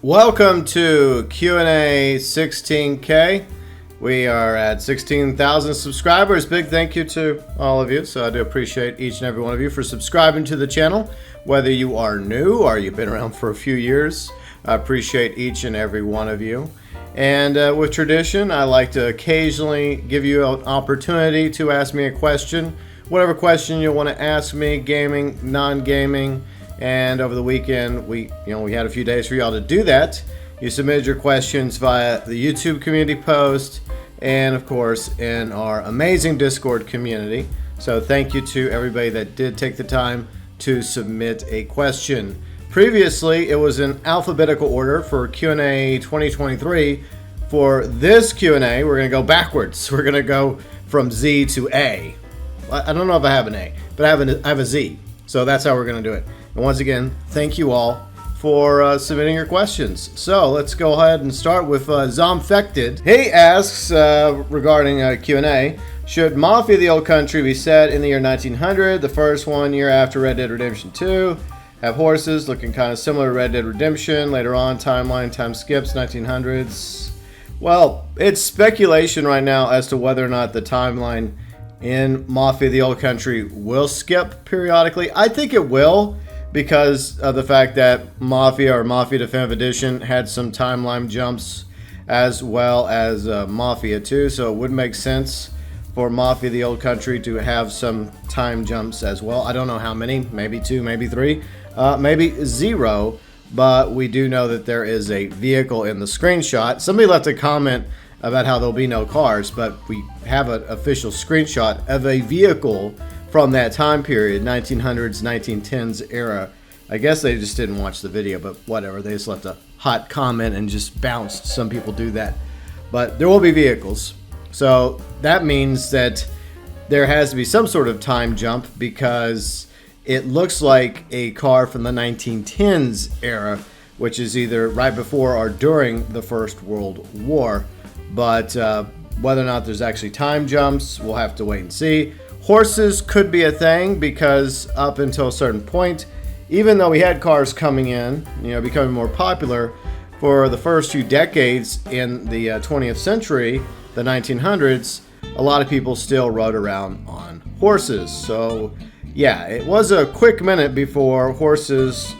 Welcome to Q&A 16K. We are at 16,000 subscribers. Big thank you to all of you. So I do appreciate each and every one of you for subscribing to the channel. Whether you are new or you've been around for a few years, I appreciate each and every one of you. And with tradition, I like to occasionally give you an opportunity to ask me a question. Whatever question you want to ask me, gaming, non-gaming. And over the weekend, we had a few days for y'all to do that. You submitted your questions via the YouTube community post and, of course, in our amazing Discord community. So thank you to everybody that did take the time to submit a question. Previously, it was in alphabetical order for Q&A 2023. For this Q&A, we're going to go backwards. We're going to go from Z to A. I don't know if I have an A, but I have a Z. So that's how we're going to do it. And once again, thank you all for submitting your questions. So let's go ahead and start with ZFected. He asks regarding Q&A, should Mafia the Old Country be set in the year 1900, the first 1 year after Red Dead Redemption 2? Have horses looking kind of similar to Red Dead Redemption. Later on, timeline, time skips, 1900s. Well, it's speculation right now as to whether or not the timeline in Mafia the Old Country will skip periodically. I think it will, because of the fact that Mafia or Mafia Definitive Edition had some timeline jumps as well as Mafia 2, so it would make sense for Mafia the Old Country to have some time jumps as well. I don't know how many, maybe 2, maybe 3, maybe 0, but we do know that there is a vehicle in the screenshot. Somebody left a comment about how there'll be no cars, but we have an official screenshot of a vehicle from that time period, 1900s, 1910s era. I guess they just didn't watch the video, but whatever. They just left a hot comment and just bounced. Some people do that. But there will be vehicles. So that means that there has to be some sort of time jump, because it looks like a car from the 1910s era, which is either right before or during the First World War. But whether or not there's actually time jumps, we'll have to wait and see. Horses could be a thing, because up until a certain point, even though we had cars coming in, becoming more popular, for the first few decades in the 20th century, the 1900s, a lot of people still rode around on horses. So yeah, it was a quick minute before horses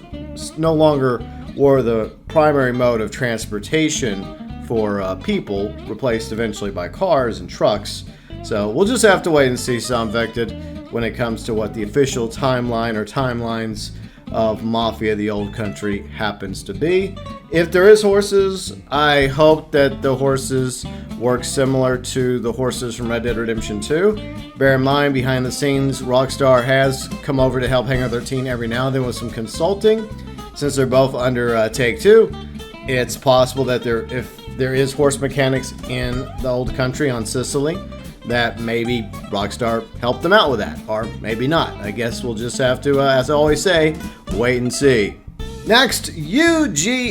no longer were the primary mode of transportation for people, replaced eventually by cars and trucks. So we'll just have to wait and see, ZFected, when it comes to what the official timeline or timelines of Mafia the Old Country happens to be. If there is horses, I hope that the horses work similar to the horses from Red Dead Redemption 2. Bear in mind, behind the scenes, Rockstar has come over to help Hangar 13 every now and then with some consulting. Since they're both under Take-Two, it's possible that if there is horse mechanics in the Old Country on Sicily, that maybe Rockstar helped them out with that, or maybe not. I guess we'll just have to, as I always say, wait and see. Next, ugoutlaw.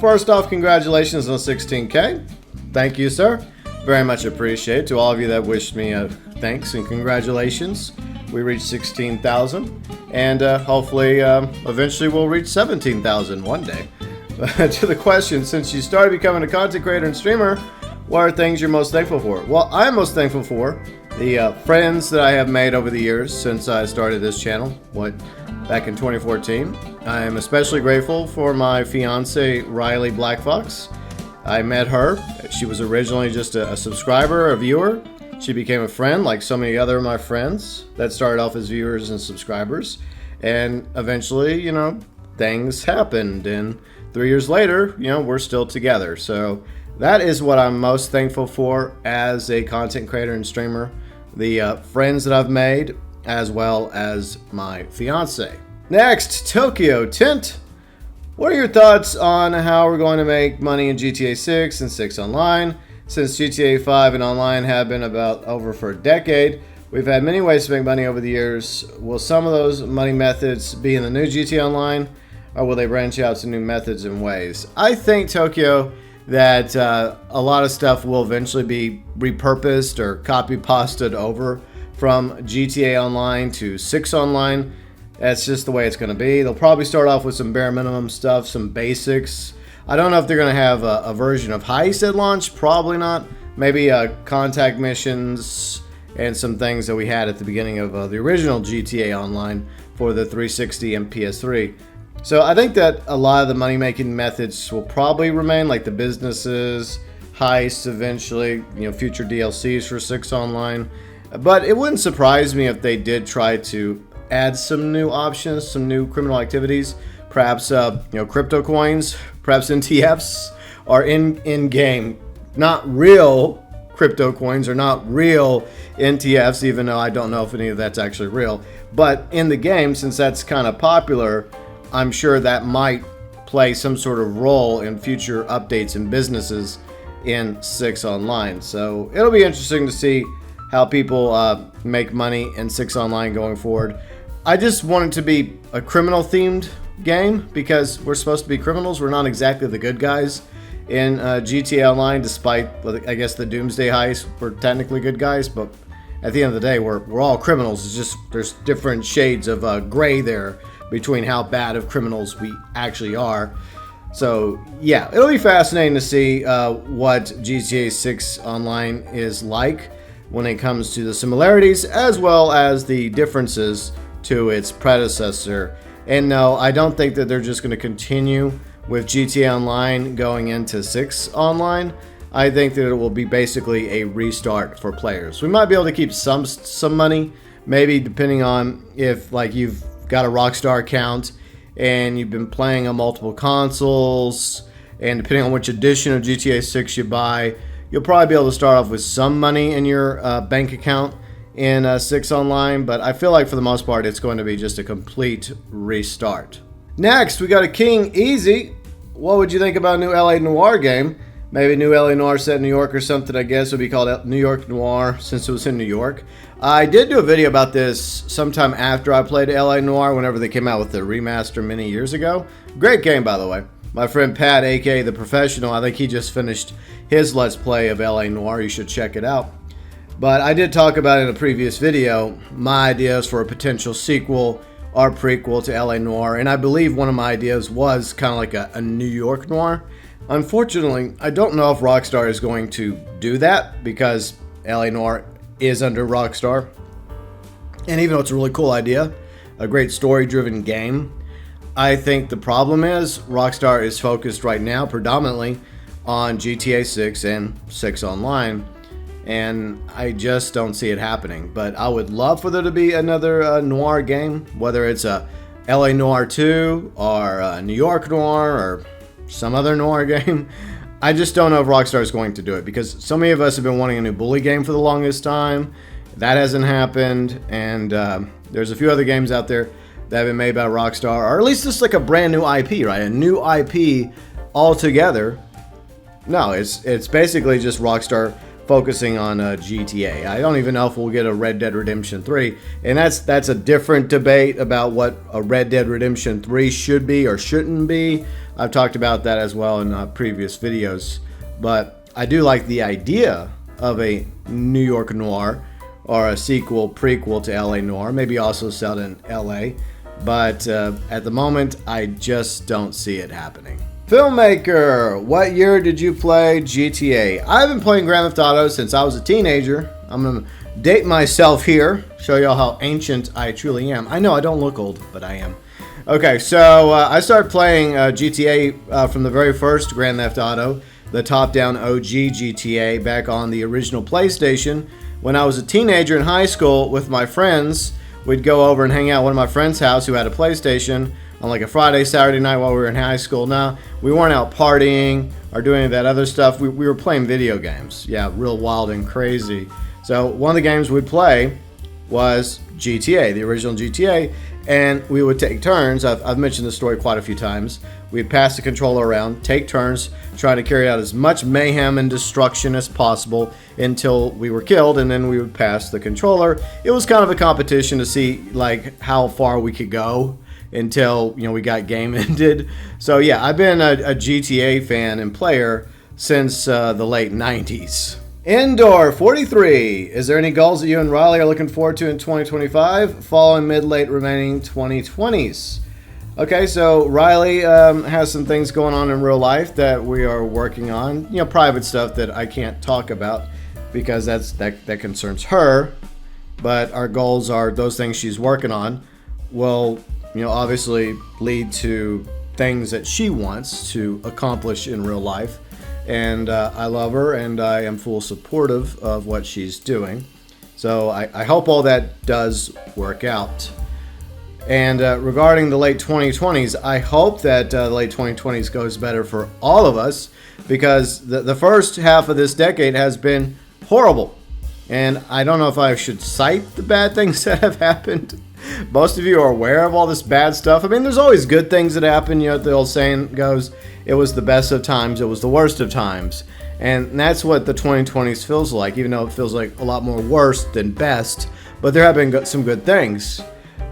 First off, congratulations on 16K. Thank you, sir. Very much appreciate. To all of you that wished me thanks and congratulations. We reached 16,000, and hopefully eventually we'll reach 17,000 one day. To the question, since you started becoming a content creator and streamer, what are things you're most thankful for? Well, I'm most thankful for the friends that I have made over the years since I started this channel, back in 2014. I am especially grateful for my fiance, Riley Blackfox. I met her. She was originally just a subscriber, a viewer. She became a friend, like so many other of my friends that started off as viewers and subscribers. And eventually, things happened. And 3 years later, we're still together. So that is what I'm most thankful for as a content creator and streamer. The friends that I've made, as well as my fiance. Next, Tokyo Tint. What are your thoughts on how we're going to make money in GTA 6 and 6 Online? Since GTA 5 and Online have been about over for a decade, we've had many ways to make money over the years. Will some of those money methods be in the new GTA Online, or will they branch out to new methods and ways? I think, Tokyo, that a lot of stuff will eventually be repurposed or copy pasted over from GTA Online to 6 Online. That's just the way it's going to be. They'll probably start off with some bare minimum stuff, some basics. I don't know if they're going to have a version of Heist at launch. Probably not. Maybe contact missions and some things that we had at the beginning of the original GTA Online for the 360 and PS3. So I think that a lot of the money-making methods will probably remain, like the businesses, heists eventually, future DLCs for 6 Online. But it wouldn't surprise me if they did try to add some new options, some new criminal activities, perhaps crypto coins, perhaps NTFs, or in-game, not real crypto coins or not real NTFs, even though I don't know if any of that's actually real. But in the game, since that's kind of popular, I'm sure that might play some sort of role in future updates and businesses in 6 Online. So it'll be interesting to see how people make money in 6 Online going forward. I just want it to be a criminal-themed game because we're supposed to be criminals. We're not exactly the good guys in GTA Online, despite, I guess, the Doomsday Heist. We're technically good guys, but at the end of the day, we're all criminals. It's just there's different shades of gray there between how bad of criminals we actually are. So, yeah, it'll be fascinating to see what GTA 6 Online is like when it comes to the similarities as well as the differences to its predecessor. And no, I don't think that they're just going to continue with GTA Online going into 6 Online. I think that it will be basically a restart for players. We might be able to keep some money, maybe depending on if you've got a Rockstar account and you've been playing on multiple consoles, and depending on which edition of GTA 6 you buy, you'll probably be able to start off with some money in your bank account in 6 Online, but I feel like for the most part it's going to be just a complete restart. Next, we got a King Easy. What would you think about a new LA Noir game? Maybe new LA Noir set in New York or something, I guess. It would be called New York Noir since it was in New York. I did do a video about this sometime after I played LA Noir, whenever they came out with the remaster many years ago. Great game, by the way. My friend Pat, aka The Professional, I think he just finished his Let's Play of LA Noir. You should check it out. But I did talk about in a previous video my ideas for a potential sequel or prequel to LA Noir, and I believe one of my ideas was kind of like a New York Noir. Unfortunately, I don't know if Rockstar is going to do that because LA Noir is under Rockstar. And even though it's a really cool idea, a great story-driven game, I think the problem is Rockstar is focused right now predominantly on GTA 6 and 6 Online. And I just don't see it happening. But I would love for there to be another Noir game, whether it's a LA Noir 2 or a New York Noir or some other Noir game. I just don't know if Rockstar is going to do it because so many of us have been wanting a new Bully game for the longest time. That hasn't happened, and there's a few other games out there that have been made by Rockstar, or at least just like a brand new IP, right? A new IP altogether. No, it's basically just Rockstar focusing on GTA. I don't even know if we'll get a Red Dead Redemption 3, and that's a different debate about what a Red Dead Redemption 3 should be or shouldn't be. I've talked about that as well in previous videos, but I do like the idea of a New York Noir or a sequel, prequel to LA Noir, maybe also set in LA, but at the moment I just don't see it happening. Filmmaker, what year did you play GTA? I've been playing Grand Theft Auto since I was a teenager. I'm going to date myself here, show y'all how ancient I truly am. I know I don't look old, but I am. Okay, so I started playing GTA from the very first Grand Theft Auto, the top-down OG GTA, back on the original PlayStation. When I was a teenager in high school with my friends, we'd go over and hang out at one of my friends' house who had a PlayStation on like a Friday, Saturday night while we were in high school. Now, we weren't out partying or doing any of that other stuff. We were playing video games. Yeah, real wild and crazy. So one of the games we'd play was GTA, the original GTA, and we would take turns. I've mentioned this story quite a few times. We'd pass the controller around, take turns, trying to carry out as much mayhem and destruction as possible until we were killed, and then we would pass the controller. It was kind of a competition to see like how far we could go until we got game ended. So yeah, I've been a GTA fan and player since the late 90s. Indoor 43. Is there any goals that you and Riley are looking forward to in 2025, fall and mid-late remaining 2020s? Okay, so Riley has some things going on in real life that we are working on. Private stuff that I can't talk about because that concerns her. But our goals are those things she's working on will, obviously lead to things that she wants to accomplish in real life. And I love her, and I am full supportive of what she's doing. So I hope all that does work out. And regarding the late 2020s, I hope that the late 2020s goes better for all of us, because the first half of this decade has been horrible. And I don't know if I should cite the bad things that have happened. Most of you are aware of all this bad stuff. I mean, there's always good things that happen. The old saying goes, it was the best of times, it was the worst of times. And that's what the 2020s feels like, even though it feels like a lot more worse than best. But there have been some good things.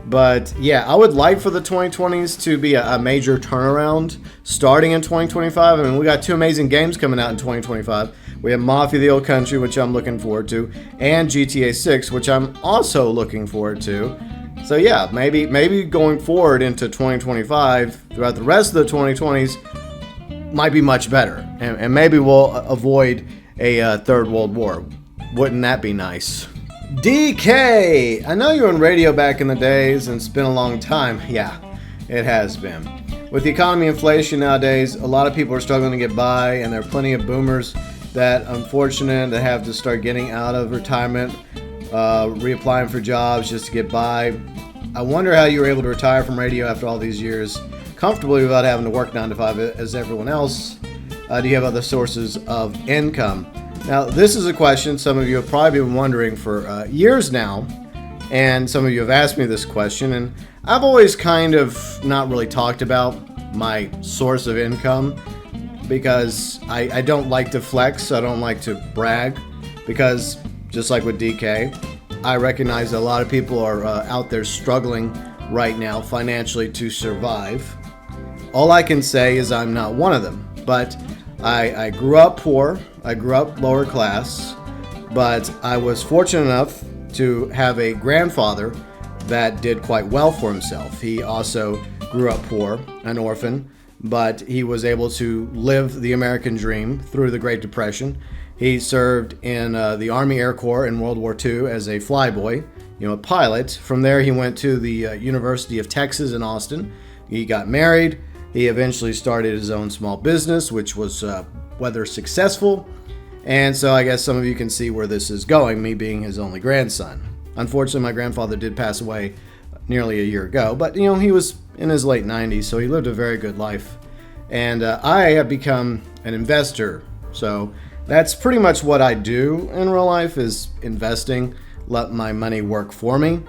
But yeah, I would like for the 2020s to be a major turnaround starting in 2025. I mean, we got two amazing games coming out in 2025. We have Mafia: The Old Country, which I'm looking forward to, and GTA 6, which I'm also looking forward to. So yeah, maybe going forward into 2025, throughout the rest of the 2020s, might be much better. And maybe we'll avoid a third world war. Wouldn't that be nice? DK! I know you were in radio back in the days, and it's been a long time. Yeah, it has been. With the economy, inflation nowadays, a lot of people are struggling to get by, and there are plenty of boomers that, unfortunate, that have to start getting out of retirement, reapplying for jobs just to get by. I wonder how you were able to retire from radio after all these years comfortably without having to work 9 to 5 as everyone else. Do you have other sources of income? Now, this is a question some of you have probably been wondering for years now, and some of you have asked me this question, and I've always kind of not really talked about my source of income because I don't like to flex, I don't like to brag, because just like with DK, I recognize that a lot of people are out there struggling right now financially to survive. All I can say is I'm not one of them, but I grew up poor, I grew up lower class, but I was fortunate enough to have a grandfather that did quite well for himself. He also grew up poor, an orphan, but he was able to live the American dream through the Great Depression. He served in the Army Air Corps in World War II as a flyboy, a pilot. From there, he went to the University of Texas in Austin. He got married. He eventually started his own small business, which was whether successful. And so I guess some of you can see where this is going, me being his only grandson. Unfortunately, my grandfather did pass away nearly a year ago, but he was in his late 90s, so he lived a very good life. And I have become an investor. So that's pretty much what I do in real life, is investing, let my money work for me.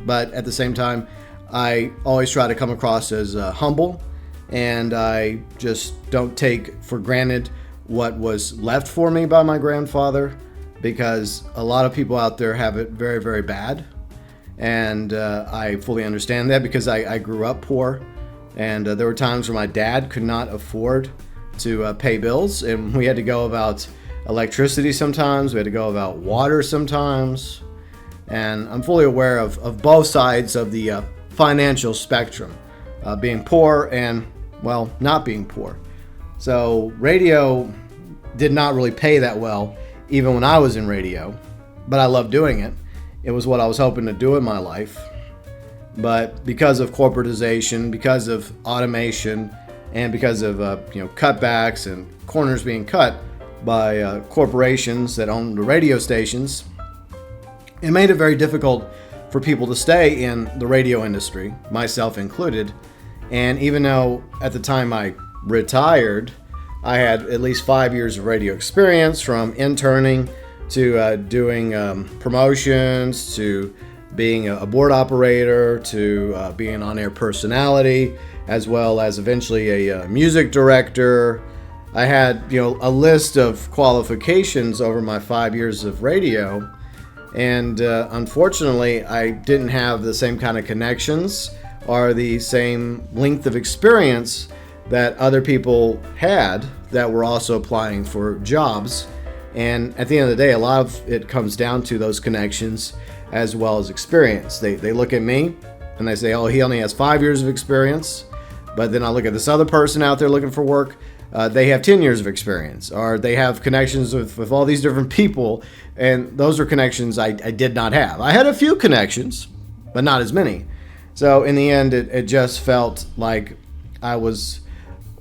But at the same time, I always try to come across as humble, and I just don't take for granted what was left for me by my grandfather, because a lot of people out there have it very, very bad. And I fully understand that, because I grew up poor, and there were times where my dad could not afford to pay bills, and we had to go about electricity sometimes, we had to go about water sometimes. And I'm fully aware of both sides of the financial spectrum, being poor and, well, not being poor. So radio did not really pay that well, even when I was in radio, but I loved doing it. It was what I was hoping to do in my life. But because of corporatization, because of automation, and because of cutbacks and corners being cut by corporations that own the radio stations, it made it very difficult for people to stay in the radio industry, myself included. And even though at the time I retired, I had at least 5 years of radio experience, from interning to doing promotions, to being a board operator, to being an on-air personality, as well as eventually a music director. I had a list of qualifications over my 5 years of radio, and unfortunately I didn't have the same kind of connections or the same length of experience that other people had that were also applying for jobs. And at the end of the day, a lot of it comes down to those connections as well as experience. They look at me and they say, oh, he only has 5 years of experience. But then I look at this other person out there looking for work. They have 10 years of experience, or they have connections with all these different people. And those are connections I did not have. I had a few connections, but not as many. So in the end, it just felt like I was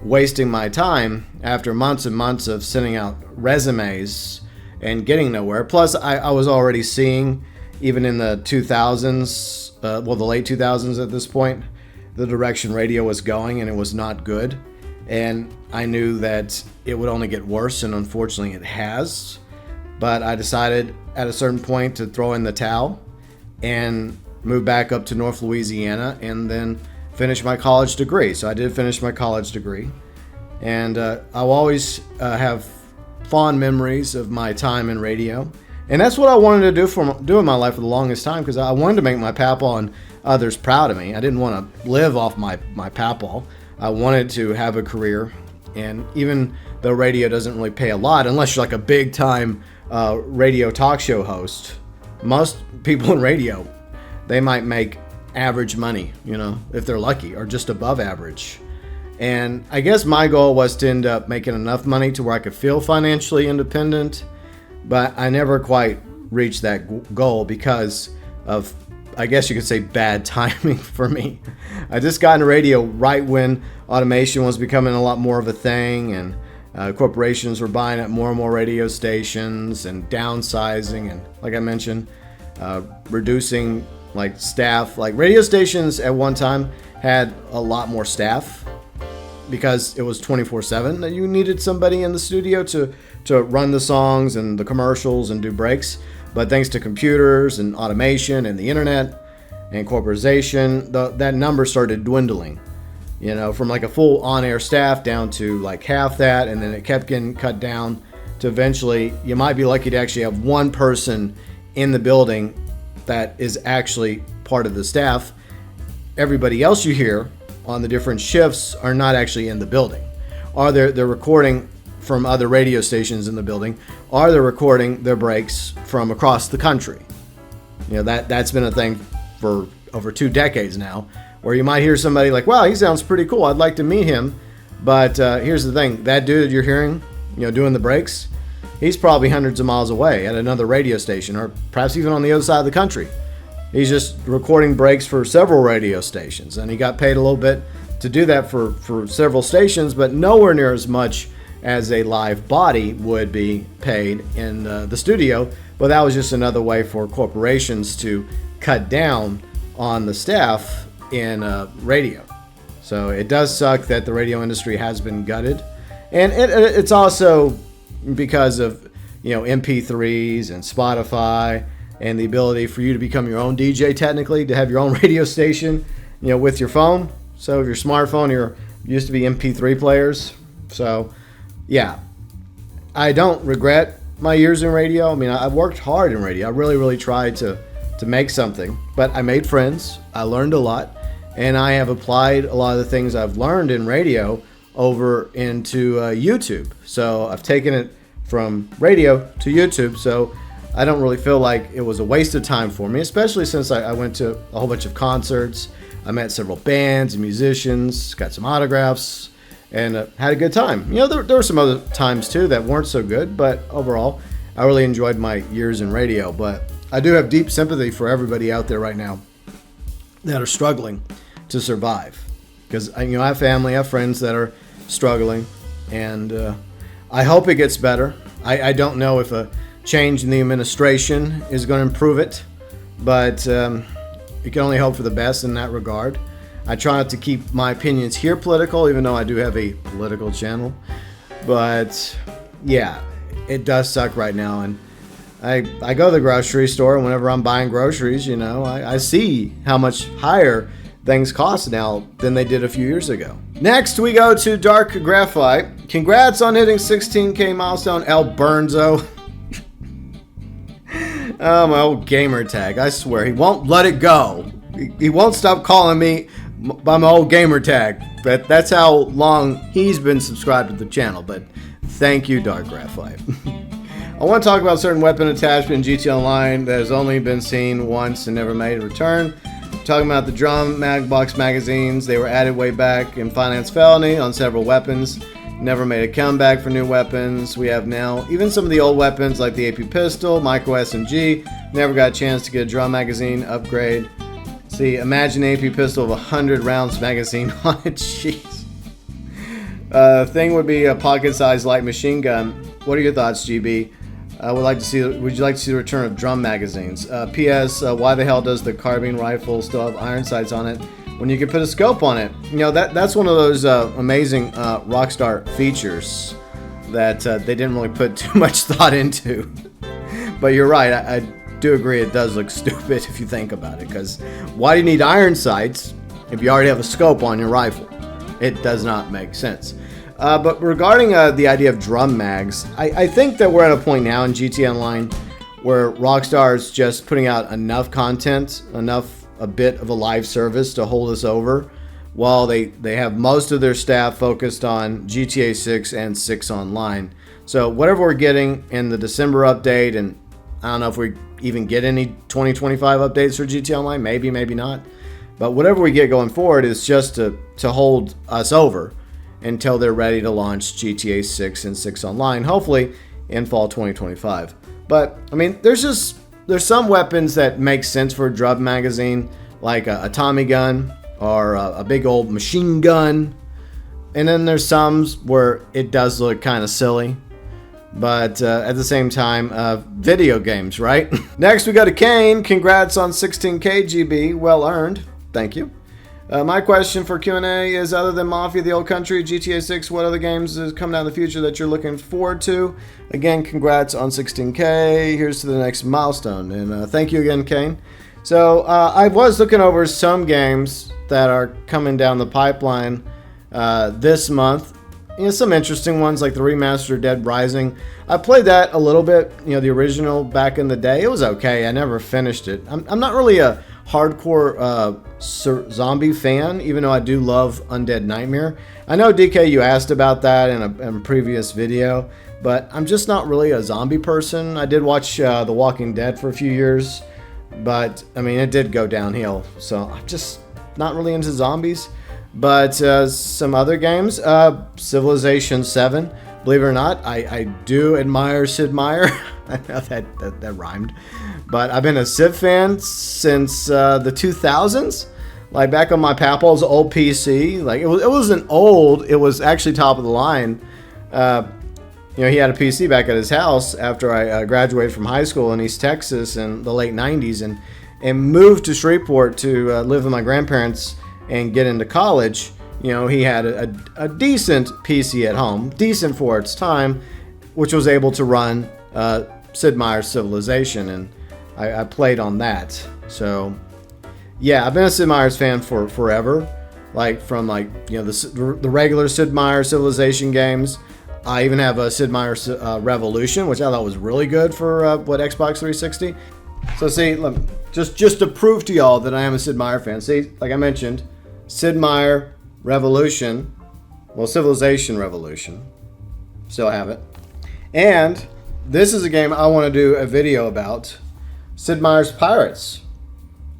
wasting my time after months and months of sending out resumes and getting nowhere. Plus, I was already seeing, even in the 2000s, the late 2000s at this point, the direction radio was going, and it was not good. And I knew that it would only get worse, and unfortunately it has. But I decided at a certain point to throw in the towel and move back up to North Louisiana and then finish my college degree. So I did finish my college degree. And I'll always have fond memories of my time in radio. And that's what I wanted to do in my life for the longest time, because I wanted to make my papaw and others proud of me. I didn't want to live off my papaw. I wanted to have a career. And even though radio doesn't really pay a lot, unless you're like a big time radio talk show host, most people in radio, they might make average money, if they're lucky, or just above average. And I guess my goal was to end up making enough money to where I could feel financially independent, but I never quite reached that goal because of, I guess you could say, bad timing for me. I just got into radio right when automation was becoming a lot more of a thing, and corporations were buying up more and more radio stations and downsizing, and like I mentioned, reducing staff. Like radio stations at one time had a lot more staff because it was 24/7 that you needed somebody in the studio to run the songs and the commercials and do breaks. But thanks to computers and automation and the internet and corporatization, that number started dwindling, from like a full on-air staff down to like half that, and then it kept getting cut down to eventually you might be lucky to actually have one person in the building that is actually part of the staff. Everybody else you hear on the different shifts are not actually in the building, or they're recording from other radio stations in the building, or they're recording their breaks from across the country. That's been a thing for over 2 decades now, where you might hear somebody like, wow, he sounds pretty cool, I'd like to meet him. But here's the thing, that dude you're hearing, doing the breaks, he's probably hundreds of miles away at another radio station, or perhaps even on the other side of the country. He's just recording breaks for several radio stations, and he got paid a little bit to do that for several stations, but nowhere near as much as a live body would be paid in the studio. But that was just another way for corporations to cut down on the staff in radio. So it does suck that the radio industry has been gutted, and it's also because of MP3s and Spotify and the ability for you to become your own DJ, technically, to have your own radio station, with your phone. So if your smartphone, used to be MP3 players. So yeah, I don't regret my years in radio. I mean, I worked hard in radio. I really, really tried to make something, but I made friends. I learned a lot, and I have applied a lot of the things I've learned in radio over into YouTube. So I've taken it from radio to YouTube. So I don't really feel like it was a waste of time for me, especially since I went to a whole bunch of concerts. I met several bands and musicians, got some autographs, and had a good time. There were some other times too that weren't so good, but overall, I really enjoyed my years in radio. But I do have deep sympathy for everybody out there right now that are struggling to survive, because I have family, I have friends that are struggling, and I hope it gets better. I don't know if a change in the administration is going to improve it, but you can only hope for the best in that regard. I try not to keep my opinions here political, even though I do have a political channel. But yeah, it does suck right now. And I go to the grocery store, and whenever I'm buying groceries, I see how much higher things cost now than they did a few years ago. Next, we go to Dark Graphite. Congrats on hitting 16K milestone, El Burnzo. Oh, my old gamer tag. I swear, he won't let it go. He won't stop calling me by my old gamer tag. But that's how long he's been subscribed to the channel. But thank you, Dark Graphite. I want to talk about certain weapon attachment in GT Online that has only been seen once and never made a return. Talking about the drum box magazines. They were added way back in Finance Felony on several weapons. Never made a comeback for new weapons. We have now even some of the old weapons like the AP pistol, micro SMG. Never got a chance to get a drum magazine upgrade. See, imagine an AP pistol with 100 rounds magazine on it. Jeez. Thing would be a pocket-sized light machine gun. What are your thoughts, GB? Would you like to see the return of drum magazines? P.S. Why the hell does the carbine rifle still have iron sights on it when you can put a scope on it? You know, that's one of those amazing Rockstar features that they didn't really put too much thought into. But you're right, I do agree it does look stupid if you think about it, because why do you need iron sights if you already have a scope on your rifle? It does not make sense. But regarding the idea of drum mags, I think that we're at a point now in GT Online where Rockstar is just putting out enough content, a bit of a live service to hold us over, while they have most of their staff focused on GTA 6 and 6 Online. So whatever we're getting in the December update, and I don't know if we even get any 2025 updates for GT Online, maybe not. But whatever we get going forward is just to hold us over until they're ready to launch GTA 6 and 6 Online, hopefully in fall 2025. But I mean, there's some weapons that make sense for a drum magazine, like a Tommy gun or a big old machine gun. And then there's some where it does look kind of silly. But at the same time, video games, right? Next, we go to Kane. Congrats on 16K GB. Well earned. Thank you. My question for Q&A is, other than Mafia: The Old Country, GTA 6, what other games is coming out in the future that you're looking forward to? Again, congrats on 16K. Here's to the next milestone. And thank you again, Kane. So I was looking over some games that are coming down the pipeline this month. You know, some interesting ones like the remastered Dead Rising. I played that a little bit, you know, the original back in the day. It was okay. I never finished it. I'm not really a hardcore zombie fan, even though I do love Undead Nightmare. I know, DK, you asked about that in a previous video, but I'm just not really a zombie person. I did watch The Walking Dead for a few years, but I mean, it did go downhill, so I'm just not really into zombies. But some other games, Civilization 7, believe it or not, I do admire Sid Meier. I know that rhymed. But I've been a Civ fan since the 2000s. Like back on my papa's old PC. Like it wasn't old, it was actually top of the line. You know, he had a PC back at his house after I graduated from high school in East Texas in the late 90s and moved to Shreveport to live with my grandparents and get into college. You know, he had a decent PC at home, decent for its time, which was able to run Sid Meier's Civilization, and I played on that. So yeah, I've been a Sid Meier's fan for forever, like from the regular Sid Meier Civilization games. I even have a Sid Meier's Revolution, which I thought was really good for Xbox 360. So see, just to prove to y'all that I am a Sid Meier fan. See, like I mentioned, Sid Meier Revolution, well, Civilization Revolution, still have it. And this is a game I want to do a video about, Sid Meier's Pirates.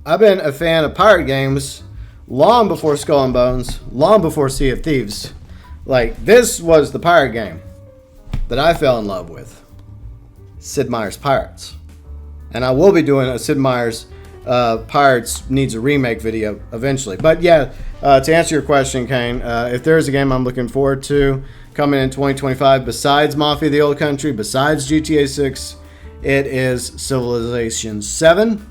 I've been a fan of pirate games long before Skull and Bones, long before Sea of Thieves. Like, this was the pirate game that I fell in love with, Sid Meier's Pirates. And I will be doing a Sid Meier's Pirates Needs a Remake video eventually. But yeah, to answer your question, Kane, if there is a game I'm looking forward to coming in 2025 besides Mafia: The Old Country, besides GTA 6, it is Civilization 7.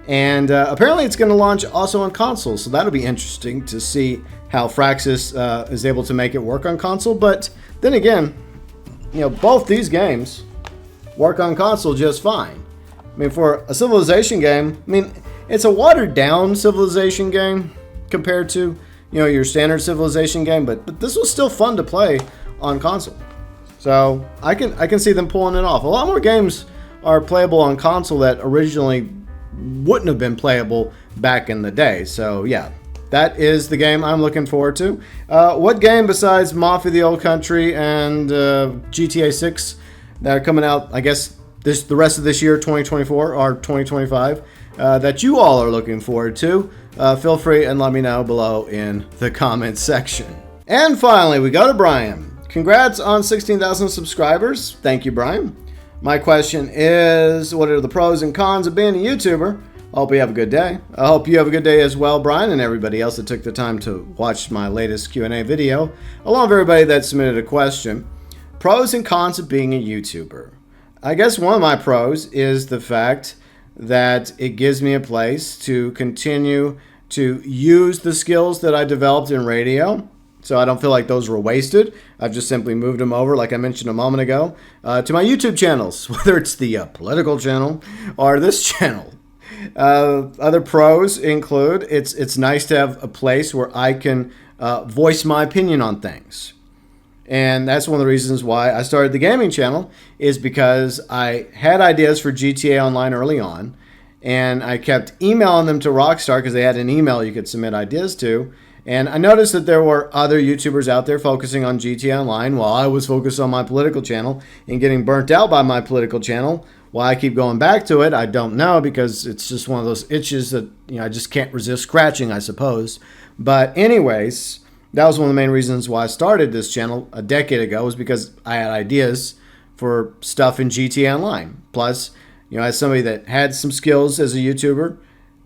And apparently it's going to launch also on console, so that'll be interesting to see how Fraxis is able to make it work on console. But then again, you know, both these games work on console just fine. I mean, for a Civilization game, I mean, it's a watered-down Civilization game compared to, you know, your standard Civilization game, but this was still fun to play on console. So I can see them pulling it off. A lot more games are playable on console that originally wouldn't have been playable back in the day. So yeah, that is the game I'm looking forward to. What game besides Mafia: The Old Country and GTA 6 that are coming out, I guess, the rest of this year, 2024 or 2025, that you all are looking forward to. Feel free and let me know below in the comments section. And finally, we go to Brian. Congrats on 16,000 subscribers. Thank you, Brian. My question is, what are the pros and cons of being a YouTuber? I hope you have a good day. I hope you have a good day as well, Brian, and everybody else that took the time to watch my latest Q&A video, along with everybody that submitted a question. Pros and cons of being a YouTuber. I guess one of my pros is the fact that it gives me a place to continue to use the skills that I developed in radio. So I don't feel like those were wasted. I've just simply moved them over, like I mentioned a moment ago, to my YouTube channels, whether it's the political channel or this channel. Other pros include it's nice to have a place where I can voice my opinion on things. And that's one of the reasons why I started the gaming channel, is because I had ideas for GTA Online early on, and I kept emailing them to Rockstar because they had an email you could submit ideas to. And I noticed that there were other YouTubers out there focusing on GTA Online while I was focused on my political channel and getting burnt out by my political channel. Why I keep going back to it, I don't know, because it's just one of those itches that I just can't resist scratching, I suppose. But anyways, that was one of the main reasons why I started this channel a decade ago, was because I had ideas for stuff in GTA Online. Plus, as somebody that had some skills as a YouTuber,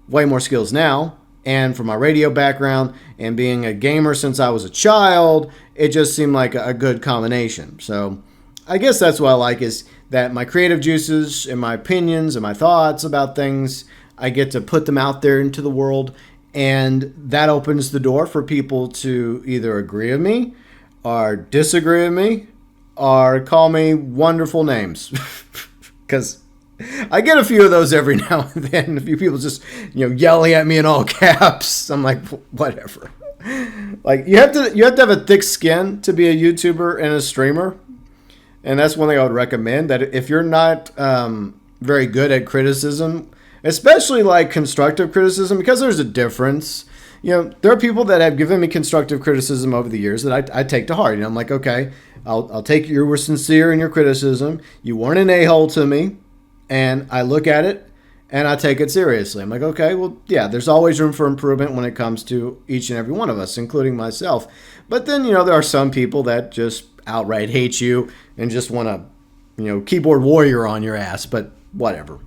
way more skills now, and from my radio background and being a gamer since I was a child, it just seemed like a good combination. So I guess that's what I like, is that my creative juices and my opinions and my thoughts about things, I get to put them out there into the world. And that opens the door for people to either agree with me or disagree with me or call me wonderful names. Because I get a few of those every now and then. A few people just, yelling at me in all caps. I'm like, whatever. Like, you have to have a thick skin to be a YouTuber and a streamer. And that's one thing I would recommend, that if you're not very good at criticism, especially like constructive criticism, because there's a difference. There are people that have given me constructive criticism over the years that I take to heart. I'm like, okay, I'll take you were sincere in your criticism. You weren't an a-hole to me. And I look at it and I take it seriously. I'm like, okay, well, yeah, there's always room for improvement when it comes to each and every one of us, including myself. But then, there are some people that just outright hate you and just want to, keyboard warrior on your ass. But whatever.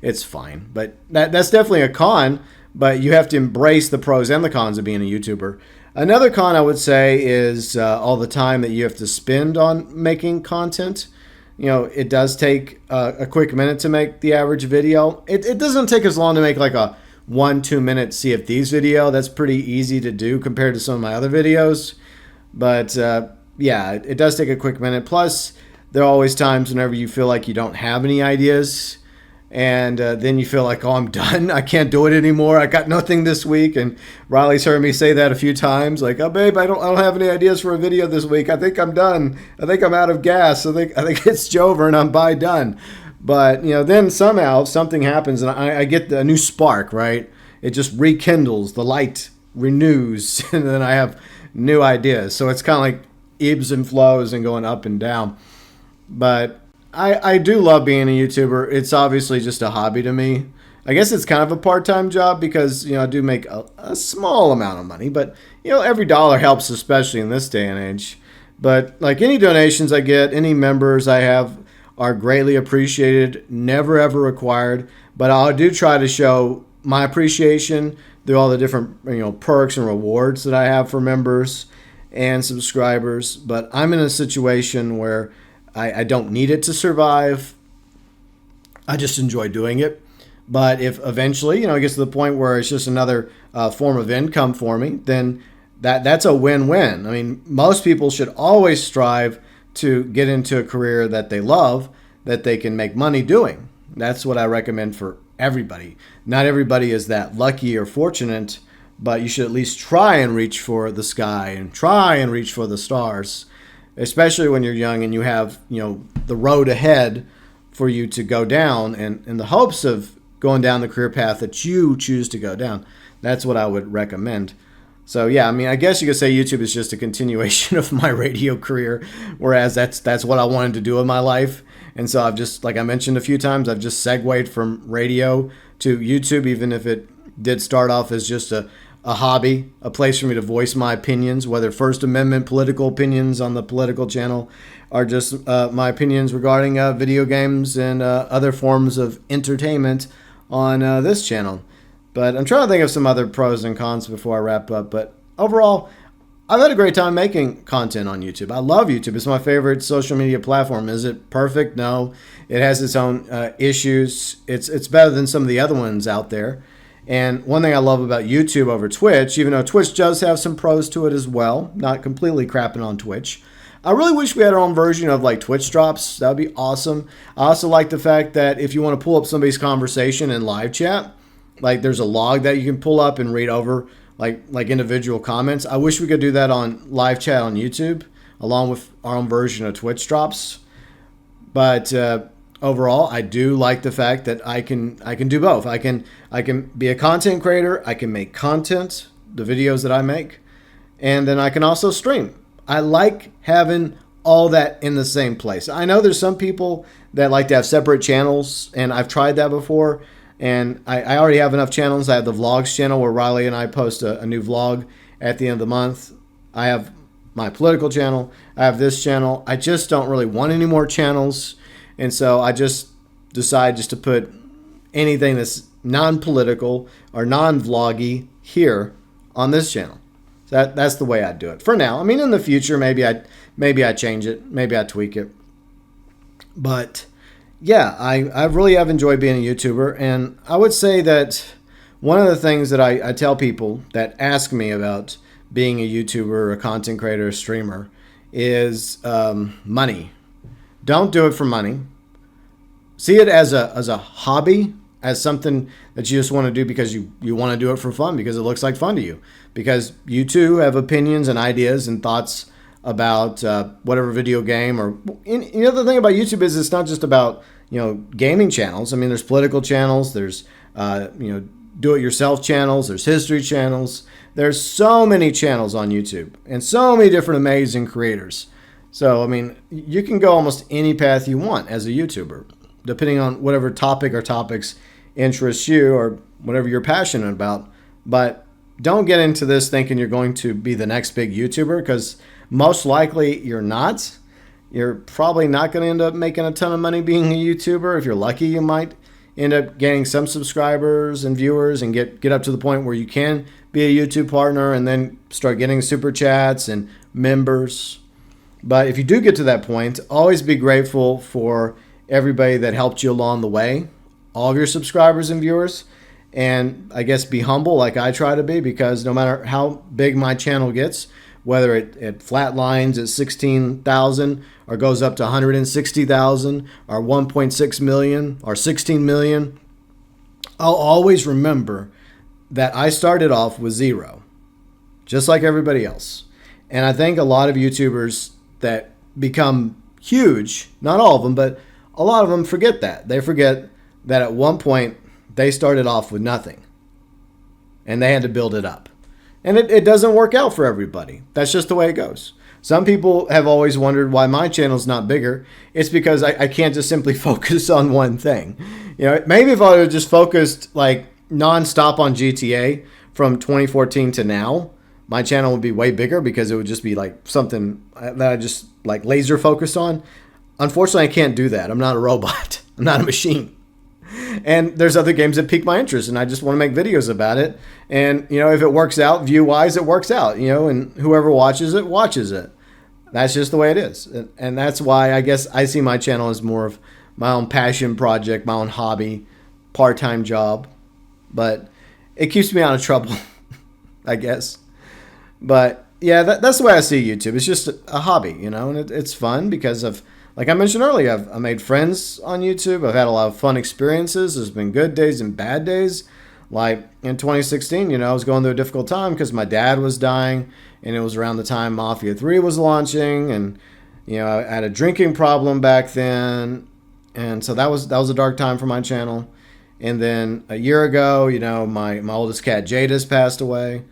It's fine. But that's definitely a con, but you have to embrace the pros and the cons of being a YouTuber. Another con I would say is all the time that you have to spend on making content. It does take a quick minute to make the average video. It doesn't take as long to make like a 1-2 minute Sea of Thieves video. That's pretty easy to do compared to some of my other videos. But yeah, it does take a quick minute. Plus, there are always times whenever you feel like you don't have any ideas. And then you feel like, oh, I'm done. I can't do it anymore. I got nothing this week. And Riley's heard me say that a few times. Like, oh, babe, I don't have any ideas for a video this week. I think I'm done. I think I'm out of gas. I think it's Jover and I'm done. But, then somehow something happens and I get a new spark, right? It just rekindles. The light renews. And then I have new ideas. So it's kind of like ebbs and flows and going up and down. But I do love being a YouTuber. It's obviously just a hobby to me. I guess it's kind of a part-time job because, I do make a small amount of money. But, every dollar helps, especially in this day and age. But, like, any donations I get, any members I have are greatly appreciated, never ever required. But I do try to show my appreciation through all the different, perks and rewards that I have for members and subscribers. But I'm in a situation where I don't need it to survive. I just enjoy doing it. But if eventually, it gets to the point where it's just another form of income for me, then that's a win-win. I mean, most people should always strive to get into a career that they love, that they can make money doing. That's what I recommend for everybody. Not everybody is that lucky or fortunate, but you should at least try and reach for the sky and try and reach for the stars. Especially when you're young and you have, the road ahead for you to go down and in the hopes of going down the career path that you choose to go down. That's what I would recommend. So yeah, I mean, I guess you could say YouTube is just a continuation of my radio career, whereas that's what I wanted to do in my life. And so I've just, like I mentioned a few times, I've just segued from radio to YouTube, even if it did start off as just a hobby, a place for me to voice my opinions, whether First Amendment political opinions on the political channel or just my opinions regarding video games and other forms of entertainment on this channel. But I'm trying to think of some other pros and cons before I wrap up. But overall, I've had a great time making content on YouTube. I love YouTube. It's my favorite social media platform. Is it perfect? No. It has its own issues. It's better than some of the other ones out there. And one thing I love about YouTube over Twitch, even though Twitch does have some pros to it as well, not completely crapping on Twitch, I really wish we had our own version of like Twitch drops. That would be awesome. I also like the fact that if you want to pull up somebody's conversation in live chat, like there's a log that you can pull up and read over like individual comments. I wish we could do that on live chat on YouTube along with our own version of Twitch drops. But overall, I do like the fact that I can do both. I can be a content creator. I can make content, the videos that I make, and then I can also stream. I like having all that in the same place. I know there's some people that like to have separate channels, and I've tried that before. And I already have enough channels. I have the vlogs channel where Riley and I post a new vlog at the end of the month. I have my political channel. I have this channel. I just don't really want any more channels. And so I just decide just to put anything that's non-political or non-vloggy here on this channel. So that's the way I do it for now. I mean, in the future, maybe I change it. Maybe I tweak it. But yeah, I really have enjoyed being a YouTuber. And I would say that one of the things that I tell people that ask me about being a YouTuber, a content creator, a streamer is money. Don't do it for money. See it as a hobby, as something that you just want to do because you want to do it for fun, because it looks like fun to you. Because you too have opinions and ideas and thoughts about whatever video game or the other thing about YouTube is it's not just about gaming channels. I mean, there's political channels, there's do-it-yourself channels, there's history channels. There's so many channels on YouTube and so many different amazing creators. So I mean, you can go almost any path you want as a YouTuber, depending on whatever topic or topics interest you or whatever you're passionate about. But don't get into this thinking you're going to be the next big YouTuber, because most likely you're not. You're probably not going to end up making a ton of money being a YouTuber. If you're lucky, you might end up gaining some subscribers and viewers and get up to the point where you can be a YouTube partner and then start getting super chats and members. But if you do get to that point, always be grateful for everybody that helped you along the way, all of your subscribers and viewers. And I guess be humble like I try to be, because no matter how big my channel gets, whether it flatlines at 16,000 or goes up to 160,000 or 1.6 million or 16 million, I'll always remember that I started off with zero, just like everybody else. And I think a lot of YouTubers that become huge, not all of them, but a lot of them forget that. They forget that at one point they started off with nothing and they had to build it up. And it doesn't work out for everybody. That's just the way it goes. Some people have always wondered why my channel's not bigger. It's because I can't just simply focus on one thing. Maybe if I had just focused like nonstop on GTA from 2014 to now, my channel would be way bigger, because it would just be like something that I just like laser focused on. Unfortunately, I can't do that. I'm not a robot. I'm not a machine. And there's other games that pique my interest, and I just want to make videos about it. And, if it works out view-wise, it works out, and whoever watches it, watches it. That's just the way it is. And that's why I guess I see my channel as more of my own passion project, my own hobby, part-time job. But it keeps me out of trouble, I guess. But, yeah, that's the way I see YouTube. It's just a hobby, and it's fun because of, like I mentioned earlier, I've made friends on YouTube. I've had a lot of fun experiences. There's been good days and bad days. Like in 2016, I was going through a difficult time because my dad was dying, and it was around the time Mafia 3 was launching, and I had a drinking problem back then, and so that was a dark time for my channel. And then a year ago, my oldest cat Jada's passed away,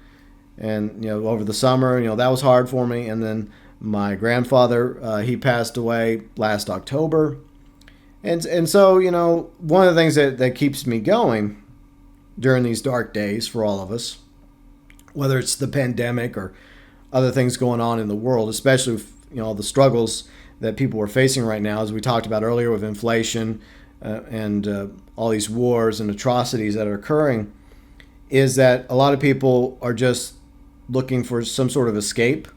And, over the summer, that was hard for me. And then my grandfather, he passed away last October. And so, one of the things that keeps me going during these dark days for all of us, whether it's the pandemic or other things going on in the world, especially with, the struggles that people are facing right now, as we talked about earlier with inflation and all these wars and atrocities that are occurring, is that a lot of people are just looking for some sort of escape,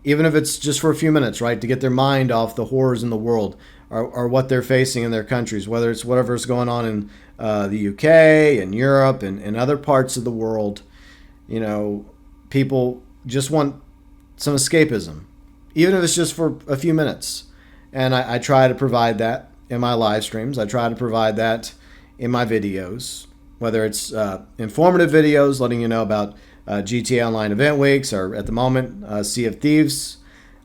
even if it's just for a few minutes, right? To get their mind off the horrors in the world or what they're facing in their countries, whether it's whatever's going on in the UK and Europe and other parts of the world. People just want some escapism, even if it's just for a few minutes. And I try to provide that in my live streams. I try to provide that in my videos, whether it's informative videos letting you know about GTA Online event weeks, or at the moment, Sea of Thieves,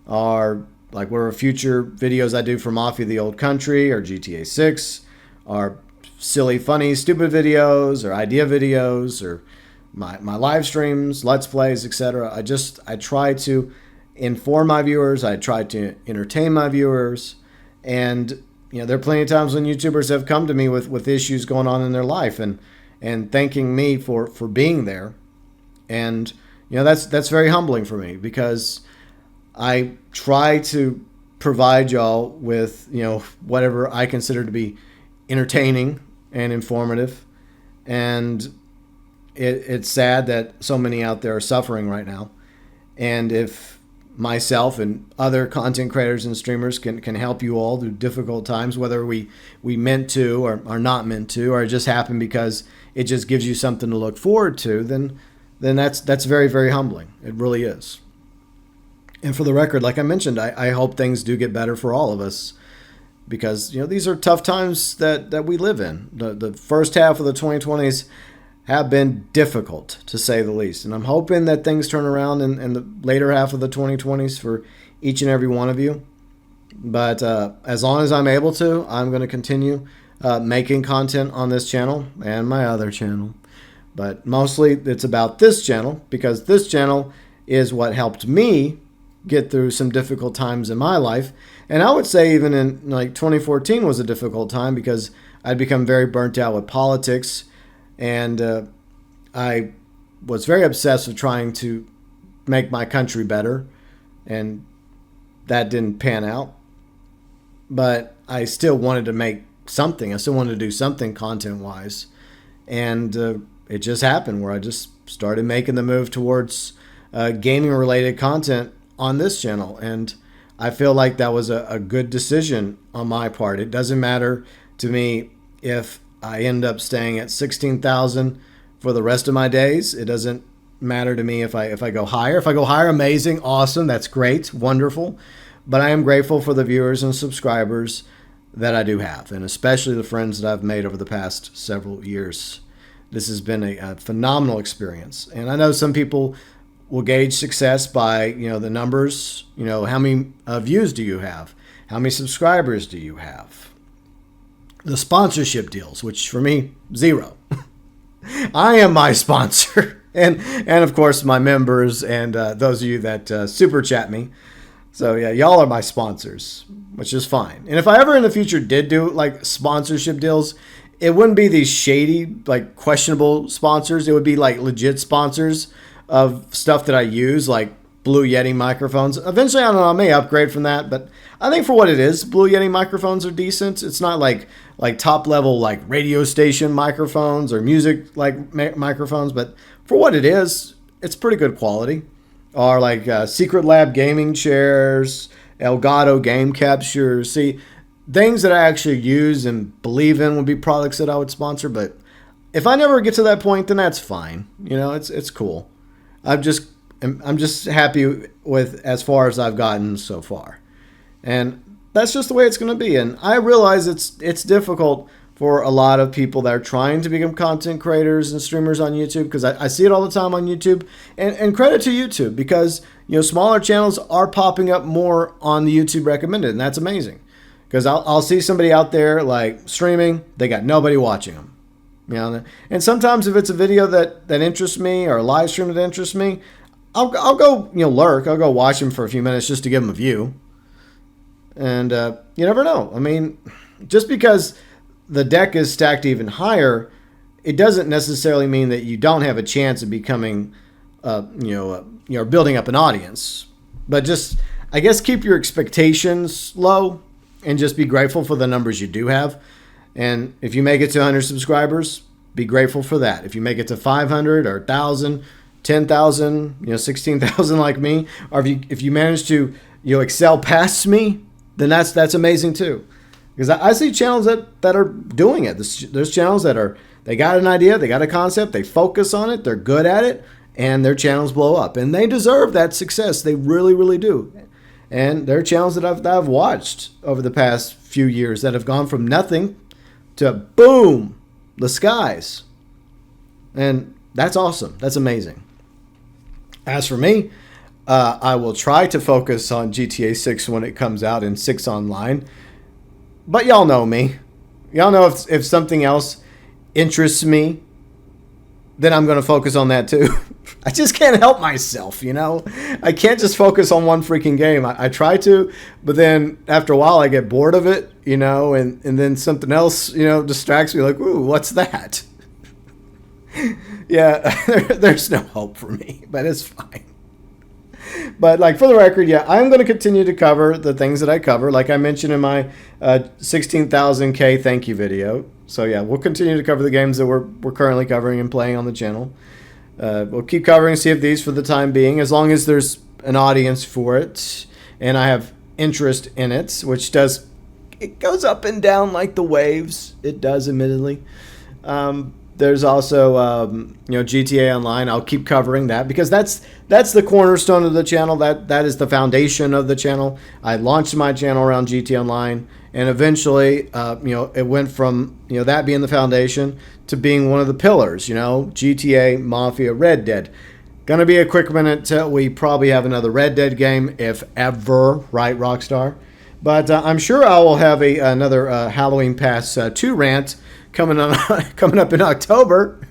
or like whatever future videos I do for Mafia the Old Country or GTA 6, or silly, funny, stupid videos or idea videos, or my live streams, let's plays, etc. I try to inform my viewers. I try to entertain my viewers. And, there are plenty of times when YouTubers have come to me with issues going on in their life and thanking me for being there. And, that's very humbling for me, because I try to provide y'all with, whatever I consider to be entertaining and informative. And it's sad that so many out there are suffering right now. And if myself and other content creators and streamers can help you all through difficult times, whether we meant to or are not meant to, or it just happened because it just gives you something to look forward to, then that's very, very humbling. It really is. And for the record, like I mentioned, I hope things do get better for all of us, because these are tough times that we live in. The first half of the 2020s have been difficult, to say the least, and I'm hoping that things turn around in the later half of the 2020s for each and every one of you. But as long as I'm able to, I'm going to continue making content on this channel and my other channel. But mostly it's about this channel, because this channel is what helped me get through some difficult times in my life. And I would say even in 2014 was a difficult time, because I'd become very burnt out with politics, and I was very obsessed with trying to make my country better, and that didn't pan out. But I still wanted to make something. I still wanted to do something content-wise, and it just happened where I just started making the move towards gaming-related content on this channel. And I feel like that was a good decision on my part. It doesn't matter to me if I end up staying at 16,000 for the rest of my days. It doesn't matter to me if I go higher. If I go higher, amazing, awesome, that's great, wonderful. But I am grateful for the viewers and subscribers that I do have, and especially the friends that I've made over the past several years. This has been a phenomenal experience. And I know some people will gauge success by, the numbers. How many views do you have? How many subscribers do you have? The sponsorship deals, which for me, 0. I am my sponsor. And of course, my members and those of you that super chat me. So yeah, y'all are my sponsors, which is fine. And if I ever in the future did do like sponsorship deals, it wouldn't be these shady, like questionable sponsors. It would be like legit sponsors of stuff that I use, like Blue Yeti microphones. Eventually, I don't know, I may upgrade from that, but I think for what it is, Blue Yeti microphones are decent. It's not like top level like radio station microphones or music like microphones, but for what it is, it's pretty good quality. Or like Secret Lab gaming chairs, Elgato game captures. See, things that I actually use and believe in would be products that I would sponsor. But if I never get to that point, then that's fine. It's cool. I'm just happy with as far as I've gotten so far, and that's just the way it's going to be. And I realize it's difficult for a lot of people that are trying to become content creators and streamers on YouTube, because I see it all the time on YouTube. And credit to YouTube, because smaller channels are popping up more on the YouTube recommended, and that's amazing. Because I'll see somebody out there like streaming, they got nobody watching them. And sometimes if it's a video that interests me or a live stream that interests me, I'll go, lurk. I'll go watch him for a few minutes just to give him a view. And you never know. I mean, just because the deck is stacked even higher, it doesn't necessarily mean that you don't have a chance of becoming, building up an audience. But just, I guess, keep your expectations low and just be grateful for the numbers you do have. And if you make it to 100 subscribers, be grateful for that. If you make it to 500 or 1,000, 10,000, 16,000 like me, or if you manage to excel past me, then that's amazing too. Because I see channels that are doing it. There's channels they got an idea, they got a concept, they focus on it, they're good at it, and their channels blow up. And they deserve that success. They really, really do. And there are channels that I've watched over the past few years that have gone from nothing to boom, the skies. And that's awesome. That's amazing. As for me, I will try to focus on GTA 6 when it comes out in 6 online. But y'all know me. Y'all know if something else interests me, then I'm going to focus on that too. I just can't help myself, I can't just focus on one freaking game. I try to, but then after a while I get bored of it, and then something else, distracts me like, ooh, what's that? Yeah, there's no hope for me, but it's fine. But like, for the record, yeah, I'm going to continue to cover the things that I cover, like I mentioned in my 16,000K thank you video. So yeah, we'll continue to cover the games that we're currently covering and playing on the channel. We'll keep covering Sea of Thieves for the time being, as long as there's an audience for it and I have interest in it, which it goes up and down like the waves. It does, admittedly. There's also, GTA Online. I'll keep covering that because that's the cornerstone of the channel. That is the foundation of the channel. I launched my channel around GTA Online, and eventually, it went from that being the foundation to being one of the pillars. GTA, Mafia, Red Dead. Gonna be a quick minute till we probably have another Red Dead game, if ever, right, Rockstar? But I'm sure I will have another Halloween Pass 2 rant coming up in October.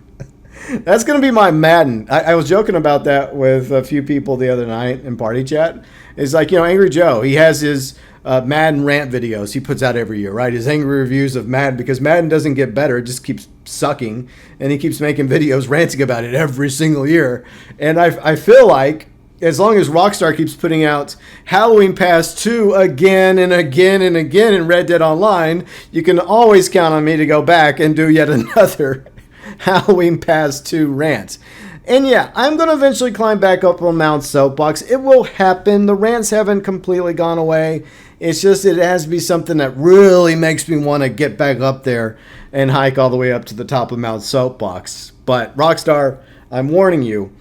That's going to be my Madden. I was joking about that with a few people the other night in party chat. It's like, Angry Joe, he has his Madden rant videos he puts out every year, right? His angry reviews of Madden, because Madden doesn't get better. It just keeps sucking. And he keeps making videos ranting about it every single year. And I feel like, as long as Rockstar keeps putting out Halloween Pass 2 again and again and again in Red Dead Online, you can always count on me to go back and do yet another Halloween Pass 2 rant. And yeah, I'm going to eventually climb back up on Mount Soapbox. It will happen. The rants haven't completely gone away. It's just it has to be something that really makes me want to get back up there and hike all the way up to the top of Mount Soapbox. But Rockstar, I'm warning you,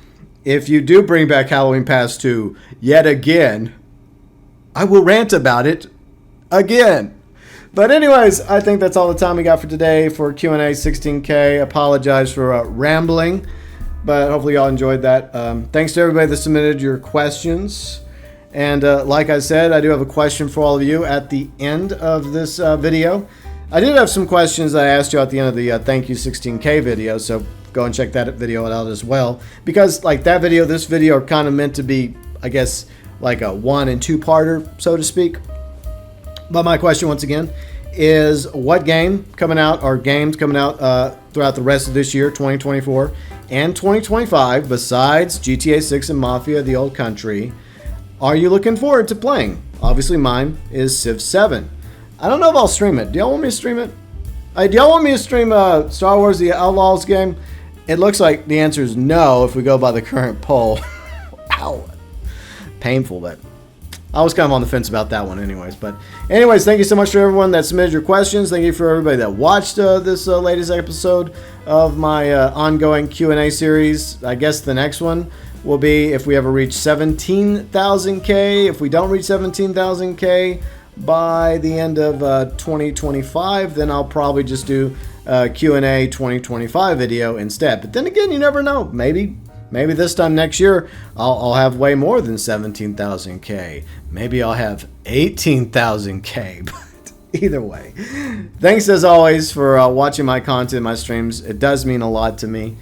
if you do bring back Halloween Pass 2 yet again, I will rant about it again. But anyways, I think that's all the time we got for today for Q&A 16K. Apologize for rambling, but hopefully y'all enjoyed that. Thanks to everybody that submitted your questions. And like I said, I do have a question for all of you at the end of this video. I did have some questions that I asked you at the end of the Thank You 16K video, so go and check that video out as well. Because like that video, this video are kind of meant to be, I guess, like a 1- and 2-parter, so to speak. But my question, once again, is what game coming out, or games coming out throughout the rest of this year, 2024 and 2025, besides GTA 6 and Mafia: The Old Country, are you looking forward to playing? Obviously mine is Civ 7. I don't know if I'll stream it. Do y'all want me to stream it? Do y'all want me to stream Star Wars: The Outlaws game? It looks like the answer is no if we go by the current poll. Ow. Painful, but I was kind of on the fence about that one anyways. But anyways, thank you so much for everyone that submitted your questions. Thank you for everybody that watched this latest episode of my ongoing Q&A series. I guess the next one will be if we ever reach 17,000K. If we don't reach 17,000K by the end of 2025, then I'll probably just do a Q&A 2025 video instead. But then again, you never know. Maybe this time next year, I'll have way more than 17,000K. Maybe I'll have 18,000K. But either way, thanks as always for watching my content, my streams. It does mean a lot to me.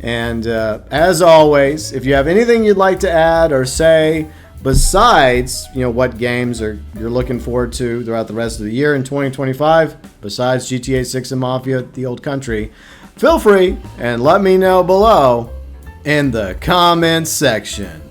And as always, if you have anything you'd like to add or say besides, what games you're looking forward to throughout the rest of the year in 2025, besides GTA 6 and Mafia: The Old Country, feel free and let me know below in the comments section.